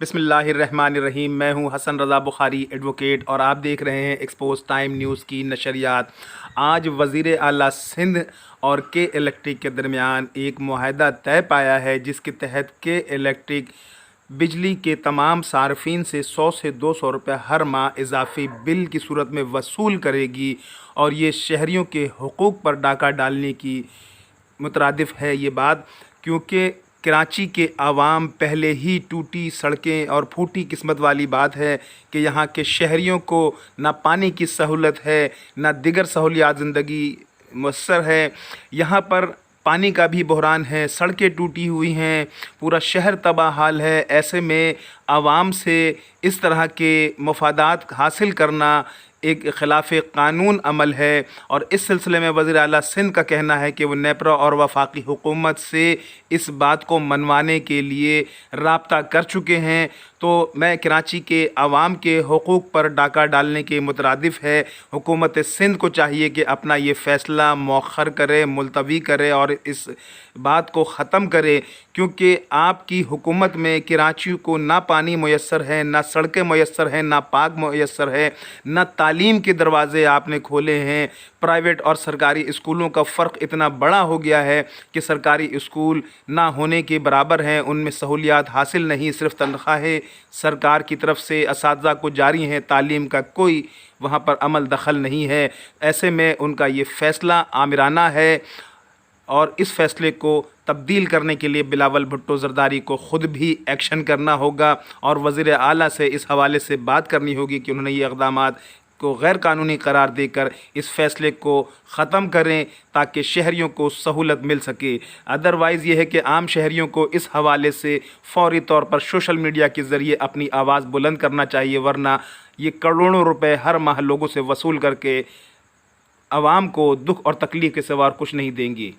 बिस्मिल्लाहिर्रहमानिर्रहीम। मैं हूं हसन रज़ा बुखारी एडवोकेट और आप देख रहे हैं एक्सपोज टाइम न्यूज़ की नशरियात। आज वज़ीर आला सिंध और के इलेक्ट्रिक के दरमियान एक मुआहदा तय पाया है, जिसके तहत के इलेक्ट्रिक बिजली के तमाम सार्फिन से 100 से 200 रुपये हर माह इजाफी बिल की सूरत में वसूल करेगी और ये शहरियों के हुकूक पर डाका डालने की मुतरादिफ है ये बात, क्योंकि कराची के आवाम पहले ही टूटी सड़कें और फूटी किस्मत वाली बात है कि यहाँ के शहरियों को ना पानी की सहूलत है, ना दिगर सहूलियात ज़िंदगी मुयस्सर है। यहाँ पर पानी का भी बहरान है, सड़कें टूटी हुई हैं, पूरा शहर तबाह हाल है। ऐसे में आवाम से इस तरह के मफादात हासिल करना एक ख़िलाफ़ क़ानून अमल है और इस सिलसिले में वज़ीर आला सिंध का कहना है कि वो नेपरा और वफाकी हुकूमत से इस बात को मनवाने के लिए राब्ता कर चुके हैं। तो मैं कराची के आवाम के हुकूक पर डाका डालने के मुतरादिफ है। हुकूमत सिंध को चाहिए कि अपना ये फ़ैसला मौखर करे, मुलतवी करे और इस बात को ख़त्म करे, क्योंकि आपकी हुकूमत में कराची को ना पानी मुयस्सर है, ना सड़कें मुयस्सर हैं, ना पाक मुयस्सर है, ना तालीम के दरवाज़े आपने खोले हैं। प्राइवेट और सरकारी स्कूलों का फ़र्क इतना बड़ा हो गया है कि सरकारी स्कूल ना होने के बराबर हैं, उनमें सहूलियात हासिल नहीं, सिर्फ़ तनख्वाहें सरकार की तरफ से असातिज़ा को जारी हैं, तालीम का कोई वहाँ पर अमल दखल नहीं है। ऐसे में उनका ये फ़ैसला आमिराना है और इस फ़ैसले को तब्दील करने के लिए बिलावल भुट्टो ज़रदारी को ख़ुद भी एक्शन करना होगा और वज़ीर आला से इस हवाले से बात करनी होगी कि उन्होंने ये इक़दामात को गैर कानूनी करार देकर इस फ़ैसले को ख़त्म करें ताकि शहरियों को सहूलत मिल सके। अदरवाइज़ ये है कि आम शहरियों को इस हवाले से फ़ौरी तौर पर सोशल मीडिया के ज़रिए अपनी आवाज़ बुलंद करना चाहिए, वरना ये करोड़ों रुपए हर माह लोगों से वसूल करके आवाम को दुख और तकलीफ़ के सिवा कुछ नहीं देंगी।